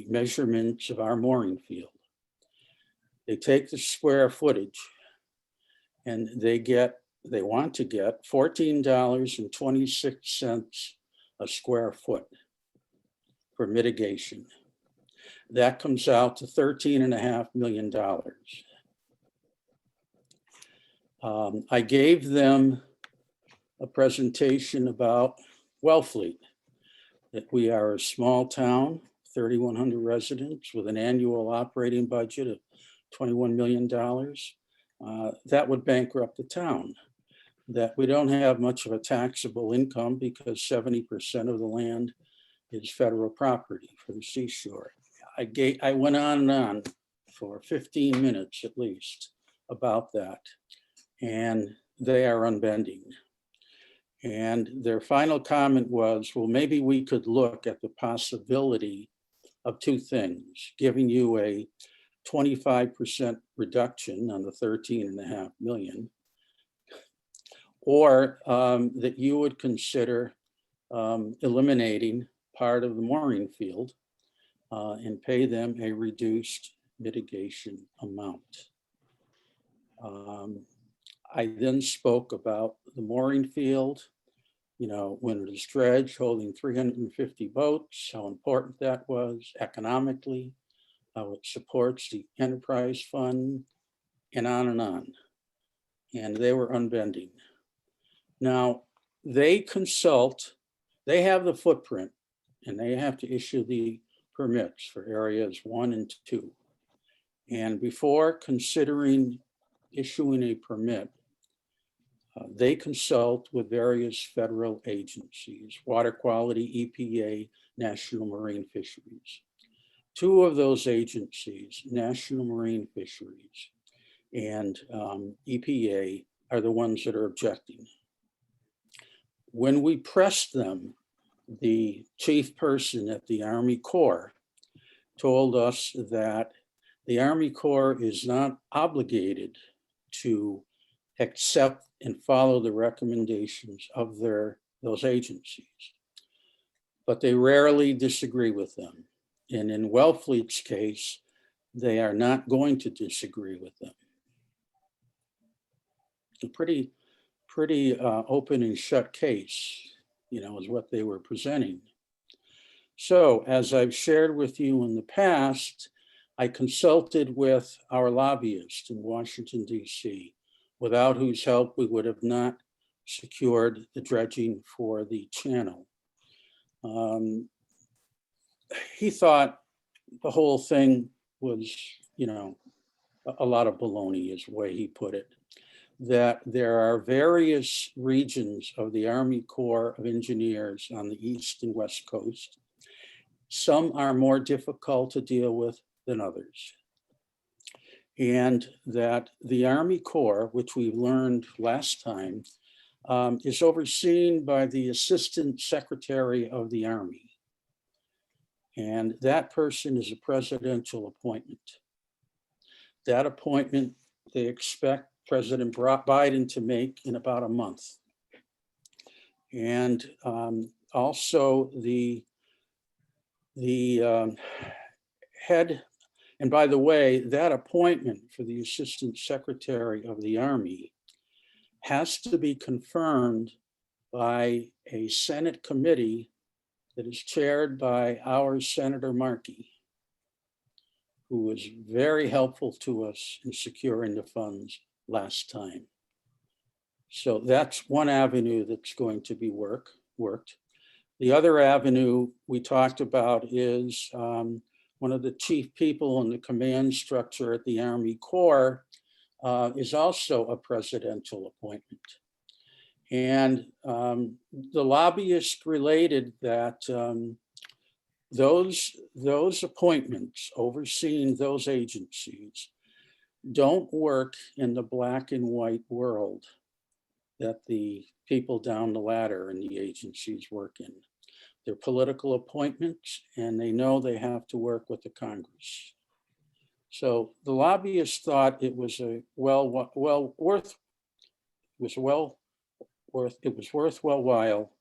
measurements of our mooring field, they take the square footage and they want to get $14.26 a square foot for mitigation. That comes out to $13.5 million. I gave them a presentation about Wellfleet, that we are a small town, 3,100 residents with an annual operating budget of $21 million. That would bankrupt the town. That we don't have much of a taxable income because 70% of the land is federal property for the seashore. I went on and on for 15 minutes at least about that, and they are unbending. And their final comment was, well, maybe we could look at the possibility of two things: giving you a 25% reduction on the 13.5 million, or that you would consider eliminating part of the mooring field and pay them a reduced mitigation amount. I then spoke about the mooring field, when it is dredged, holding 350 boats, how important that was economically, how it supports the enterprise fund, and on and on. And they were unbending. Now, they have the footprint and they have to issue the permits for areas 1 and 2. And before considering issuing a permit, they consult with various federal agencies, water quality, EPA, National Marine Fisheries. 2 of those agencies, National Marine Fisheries and EPA, are the ones that are objecting. When we pressed them, the chief person at the Army Corps told us that the Army Corps is not obligated to accept and follow the recommendations of those agencies, but they rarely disagree with them. And in Wellfleet's case, they are not going to disagree with them. It's a pretty open and shut case, is what they were presenting. So as I've shared with you in the past, I consulted with our lobbyist in Washington, D.C., without whose help we would have not secured the dredging for the channel. He thought the whole thing was, a lot of baloney is the way he put it, that there are various regions of the Army Corps of Engineers on the East and West Coast. Some are more difficult to deal with than others. And that the Army Corps, which we learned last time, is overseen by the Assistant Secretary of the Army. And that person is a presidential appointment. That appointment, they expect President Biden to make in about a month. And also the head, and by the way, that appointment for the Assistant Secretary of the Army has to be confirmed by a Senate committee that is chaired by our Senator Markey, who was very helpful to us in securing the funds last time. So that's one avenue that's going to be worked. The other avenue we talked about is one of the chief people in the command structure at the Army Corps is also a presidential appointment. And the lobbyist related that those appointments overseeing those agencies don't work in the black and white world that the people down the ladder in the agencies work in. They're political appointments, and they know they have to work with the Congress. So the lobbyist thought it was worthwhile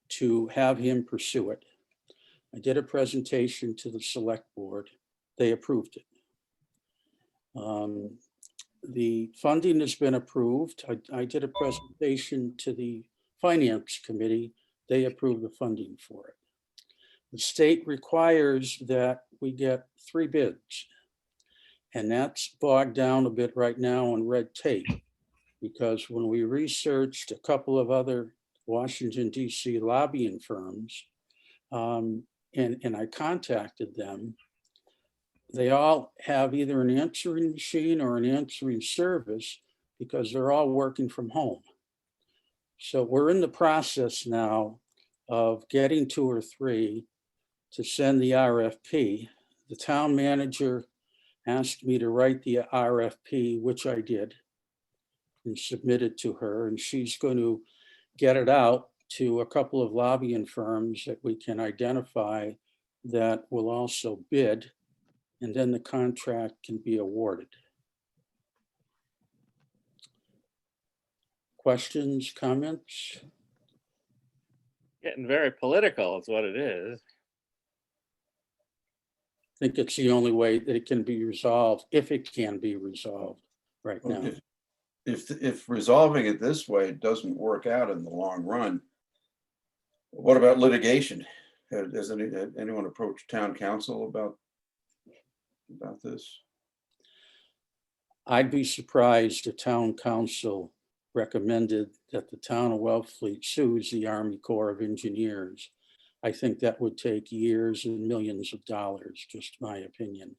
to have him pursue it. I did a presentation to the select board. They approved it. The funding has been approved. I did a presentation to the finance committee. They approved the funding for it. The state requires that we get 3 bids. And that's bogged down a bit right now in red tape, because when we researched a couple of other Washington, D.C. lobbying firms, and I contacted them, they all have either an answering machine or an answering service because they're all working from home. So we're in the process now of getting 2 or 3 to send the RFP. The town manager asked me to write the RFP, which I did, and submit it to her, and she's going to get it out to a couple of lobbying firms that we can identify that will also bid, and then the contract can be awarded. Questions, comments? Getting very political is what it is. I think it's the only way that it can be resolved, if it can be resolved right Well, now. if resolving it this way doesn't work out in the long run, what about litigation? Has anyone approached town council about this? I'd be surprised if town council recommended that the town of Wellfleet sues the Army Corps of Engineers. I think that would take years and millions of dollars, just my opinion.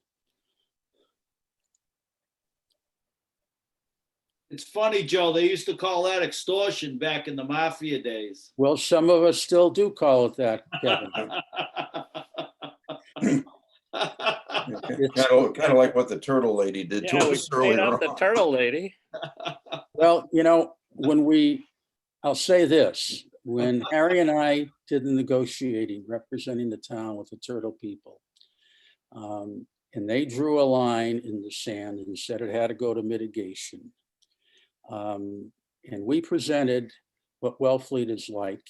It's funny, Joe, they used to call that extortion back in the mafia days. Well, some of us still do call it that, Kevin. Kind of like what the turtle lady did to Yeah, we us paid earlier off the on. turtle lady. Well, I'll say this, when Harry and I did the negotiating representing the town with the Turtle people, and they drew a line in the sand and said it had to go to mitigation. And we presented what Wellfleet is like,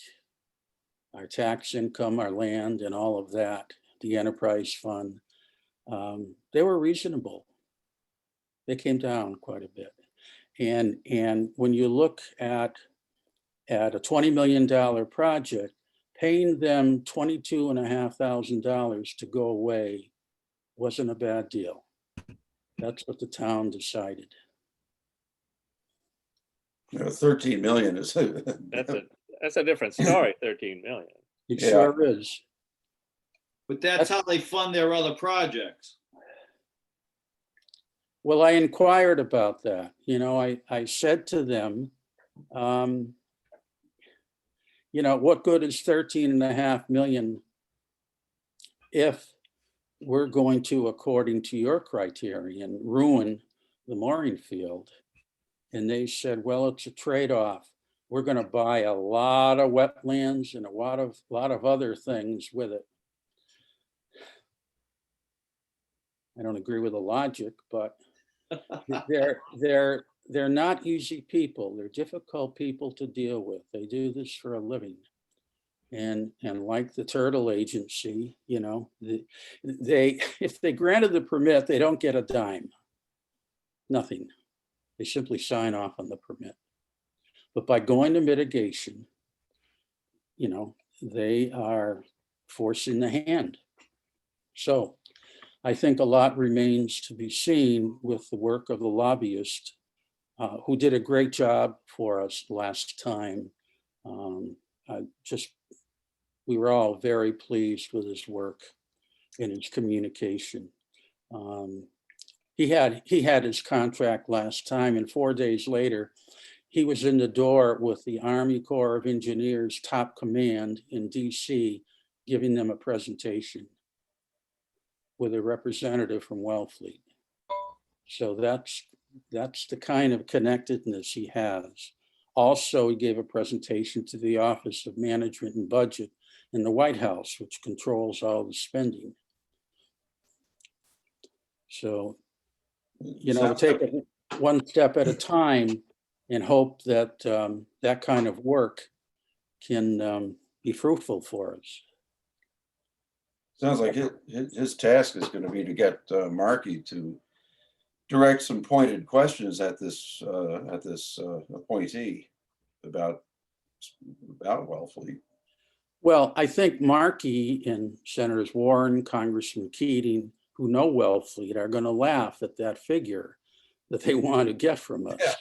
our tax income, our land, and all of that, the enterprise fund. They were reasonable. They came down quite a bit. And when you look at a $20 million project, paying them $22,500 to go away wasn't a bad deal. That's what the town decided. 13 million is. That's a different story, 13 million. It Yeah. sure is. But that's how they fund their other projects. Well, I inquired about that. I said to them, what good is 13.5 million if we're going to, according to your criterion, ruin the mooring field? And they said, well, it's a trade-off. We're going to buy a lot of wetlands and a lot of other things with it. I don't agree with the logic, but they're not easy people. They're difficult people to deal with. They do this for a living. And like the Turtle Agency, if they granted the permit, they don't get a dime. Nothing. They simply sign off on the permit. But by going to mitigation, they are forcing the hand. So I think a lot remains to be seen with the work of the lobbyist who did a great job for us last time. We were all very pleased with his work and his communication. He had his contract last time, and 4 days later, he was in the door with the Army Corps of Engineers top command in DC, giving them a presentation with a representative from Wellfleet. So that's the kind of connectedness he has. Also, he gave a presentation to the Office of Management and Budget in the White House, which controls all the spending. So, take it one step at a time and hope that that kind of work can be fruitful for us. Sounds like his task is going to be to get Markey to direct some pointed questions at this appointee about Wellfleet. Well, I think Markey and Senators Warren, Congressman Keating, who know Wellfleet, are going to laugh at that figure that they want to get from us.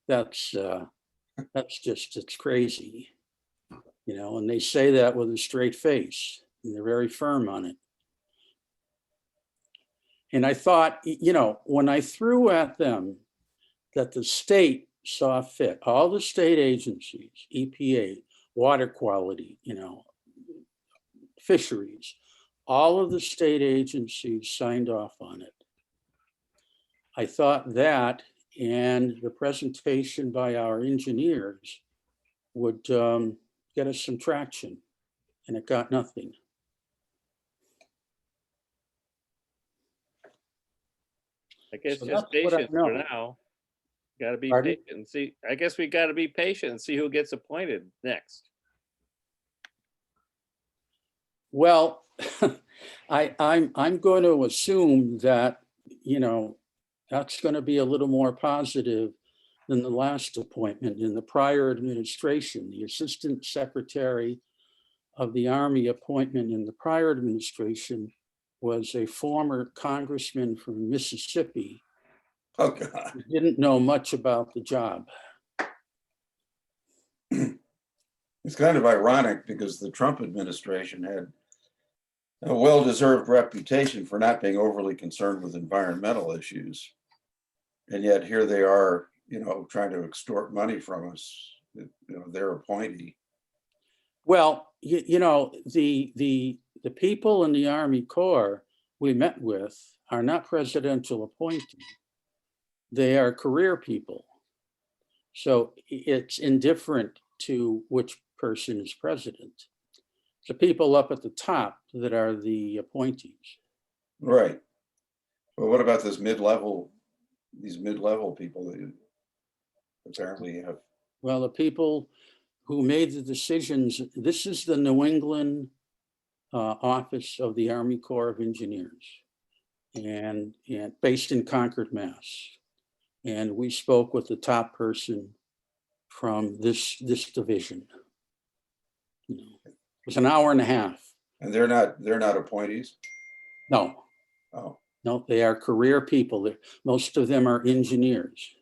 Yeah. It's crazy, and they say that with a straight face, and they're very firm on it. And I thought, when I threw at them that the state saw fit, all the state agencies, EPA, water quality, fisheries, all of the state agencies signed off on it. I thought that and the presentation by our engineers would get us some traction, and it got nothing. I guess So just that's what I patience for know. now. Got to be Pardon? patient and see. I guess we got to be patient and see who gets appointed next. Well, I'm going to assume that, that's going to be a little more positive than the last appointment in the prior administration. The Assistant Secretary of the Army appointment in the prior administration was a former congressman from Mississippi. Oh, God. Who didn't know much about the job. Yeah, It's kind of ironic because the Trump administration had a well-deserved reputation for not being overly concerned with environmental issues. And yet here they are, trying to extort money from us, their appointee. Well, the people in the Army Corps we met with are not presidential appointees. They are career people. So it's indifferent to which person is president. The people up at the top that are the appointees. Right. But what about these mid-level people that you apparently have? Well, the people who made the decisions, this is the New England office of the Army Corps of Engineers and based in Concord, Mass. And we spoke with the top person from this division. It was an hour and a half. And they're not appointees? No. Oh. No, they are career people. Most of them are engineers.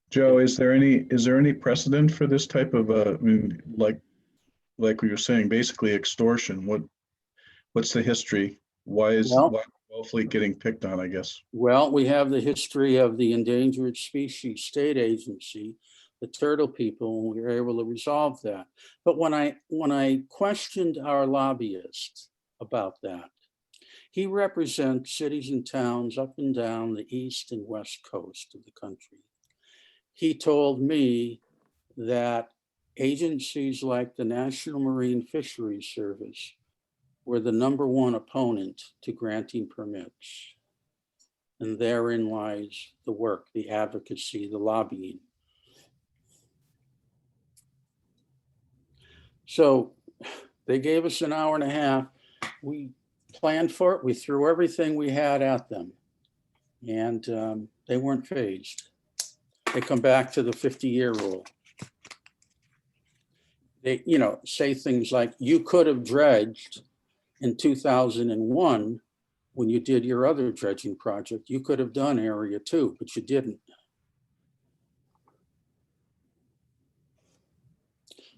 Joe, is there any precedent for this type of, I mean, like we were saying, basically extortion? What's the history? Why Wellfleet getting picked on, I guess? Well, we have the history of the Endangered Species State Agency, the turtle people, and we were able to resolve that. But when I questioned our lobbyist about that, he represents cities and towns up and down the east and west coast of the country. He told me that agencies like the National Marine Fisheries Service were the #1 opponent to granting permits. And therein lies the work, the advocacy, the lobbying. So they gave us an hour and a half. We planned for it. We threw everything we had at them, and they weren't fazed. They come back to the 50-year rule. They, say things like, you could have dredged in 2001 when you did your other dredging project. You could have done area 2, but you didn't.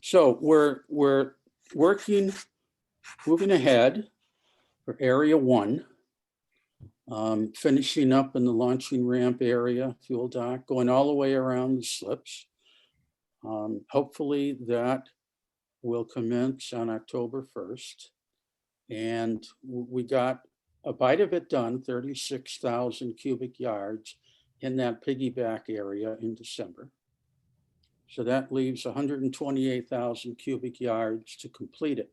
So we're working, moving ahead for area 1. Finishing up in the launching ramp area, fuel dock, going all the way around the slips. Hopefully that will commence on October 1st. And we got a bite of it done, 36,000 cubic yards in that piggyback area in December. So that leaves 128,000 cubic yards to complete it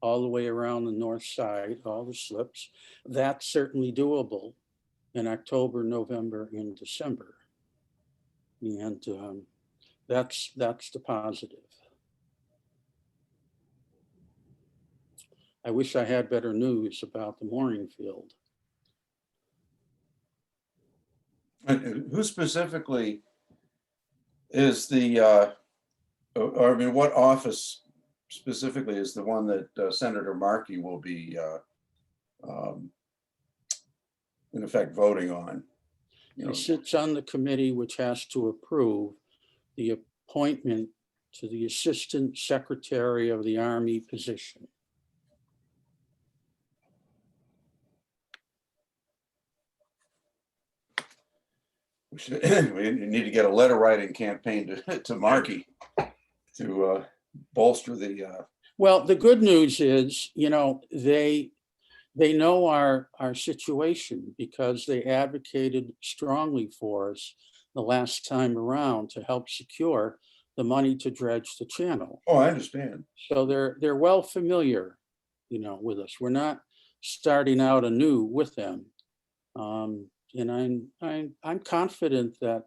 all the way around the north side, all the slips. That's certainly doable in October, November, and December. And that's the positive. I wish I had better news about the mooring field. And who specifically is the, or I mean, what office specifically is the one that Senator Markey will be in effect voting on? He sits on the committee which has to approve the appointment to the Assistant Secretary of the Army position. We need to get a letter writing campaign to Markey to bolster the. Well, the good news is, they know our situation because they advocated strongly for us the last time around to help secure the money to dredge the channel. Oh, I understand. So they're well familiar, with us. We're not starting out anew with them. And I'm confident that,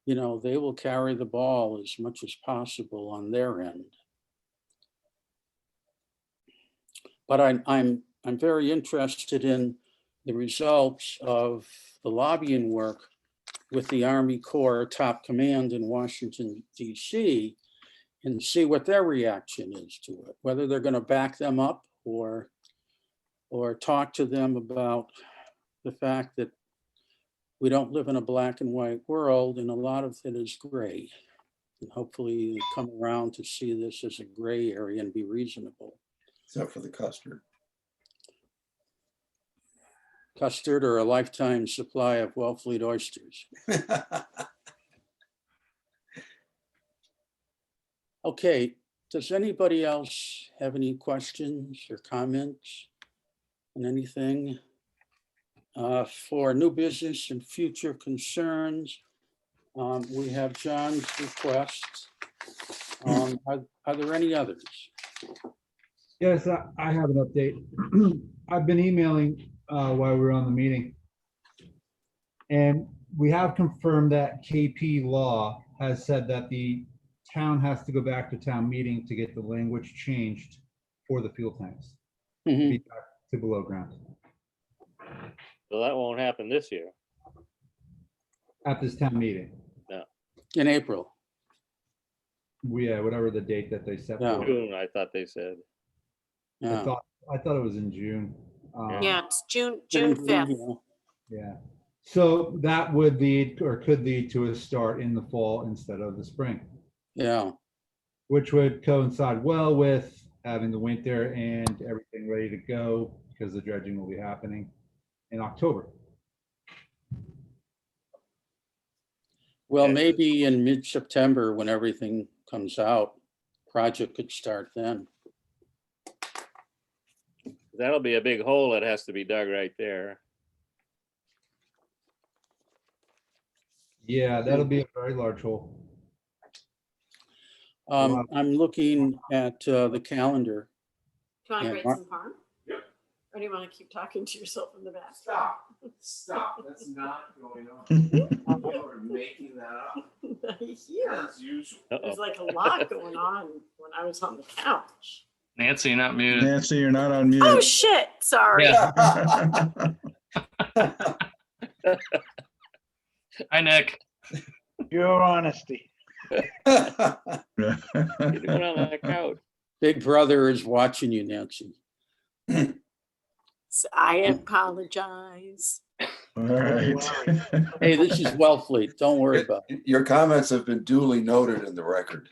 they will carry the ball as much as possible on their end. But I'm very interested in the results of the lobbying work with the Army Corps top command in Washington, D.C., and see what their reaction is to it, whether they're going to back them up or talk to them about the fact that we don't live in a black and white world and a lot of it is gray. And hopefully they come around to see this as a gray area and be reasonable. Except for the custard. Custard or a lifetime supply of Wellfleet oysters. Okay, does anybody else have any questions or comments on anything? For new business and future concerns, we have John's request. Are there any others? Yes, I have an update. I've been emailing while we were on the meeting. And we have confirmed that KP Law has said that the town has to go back to town meeting to get the language changed for the fuel tanks to Mhm. be back to below ground So that won't happen this year. at this town meeting. In April. Yeah, whatever the date that they set Yeah. for. June, I thought they said. I Yeah. thought it was in June. Yeah, it's June June, 5th. yeah. Yeah. So that would lead or could lead to a start in the fall instead of the spring, Yeah, which would coincide well with having the winter and everything ready to go because the dredging will be happening in October. well, Yeah. maybe in mid-September when everything comes out, project could start then. That'll be a big hole that has to be dug right there. Yeah, that'll be a very large hole. I'm looking at the calendar. Do you want to Yeah, grade Mar- some parm? Or do you want to keep talking to yourself in the back? Stop, that's not going on. You are making that up. I hear. As usual. There's like a lot going on when I was on the couch. Nancy, you're not muted. Nancy, you're not on mute. Oh, shit, sorry. Yeah. Hi, Nick. Pure honesty. You're doing on that couch. Big brother is watching you, Nancy. So I apologize. All right. Hey, this is Wellfleet. Don't worry about it. Your comments have been duly noted in the record.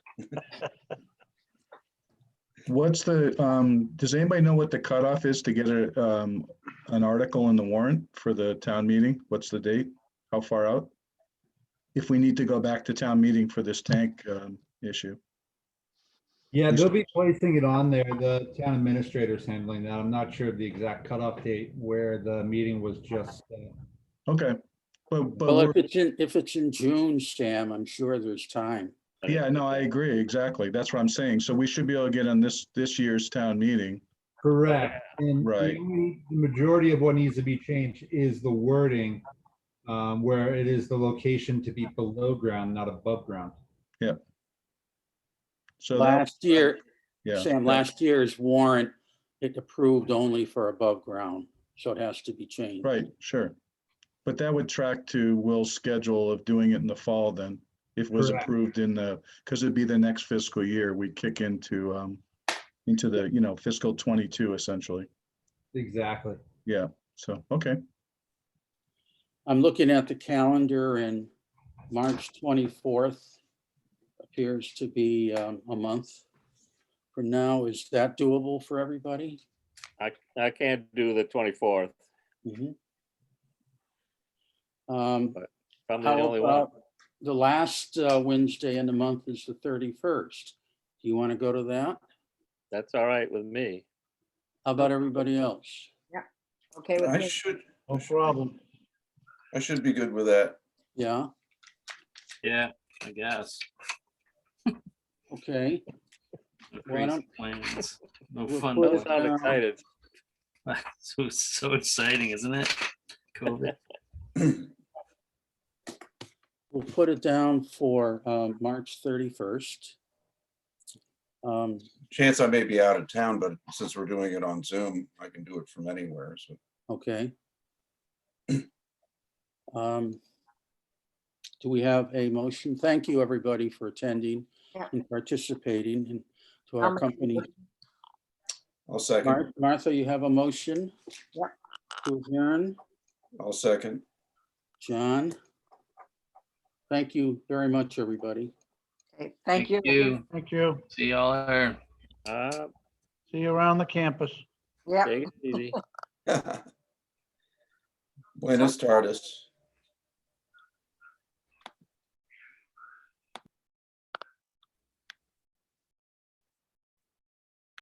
What's the, does anybody know what the cutoff is to get an article in the warrant for the town meeting? What's the date? How far out? If we need to go back to town meeting for this tank issue. Yeah, they'll be placing it on there. The town administrator's handling that. I'm not sure of the exact cutoff date where the meeting was just. Okay. But Well, we're- if it's in June, Sam, I'm sure there's time. yeah, no, I agree. Exactly. That's what I'm saying. So we should be able to get on this year's town meeting. Correct. And Right. the majority of what needs to be changed is the wording, where it is the location to be below ground, not above ground. Yep. So Last year, yeah, Sam, last year's warrant, it approved only for above ground, so it has to be changed. right, sure. But that would track to Will's schedule of doing it in the fall then, if it was Correct. approved in the, because it'd be the next fiscal year, we'd kick into the, fiscal 22 essentially. Exactly. Yeah, so, okay. I'm looking at the calendar and March 24th appears to be a month from now. Is that doable for everybody? I can't do the 24th. Mhm. I'm the How only one. about the last Wednesday in the month is the 31st? Do you want to go to that? That's all right with me. How about everybody else? Okay with I me. should, No problem. I should be good with that. Yeah, Yeah, I guess. okay. No Why crazy don't- plans. No We'll fun. put Don't it sound down. excited. So exciting, isn't it? COVID. We'll put it down for March 31st. Chance I may be out of town, but since we're doing it on Zoom, I can do it from anywhere. So Okay. Do we have a motion? Thank you, everybody, for attending Yeah. and participating and to I'll our make a company. motion. I'll second. Martha, you have a motion? Yeah. To adjourn? I'll second. John? Thank you very much, everybody. Okay, thank you. Thank you. See y'all there. See you around the campus. Yeah. Take it easy. Buenos tardes.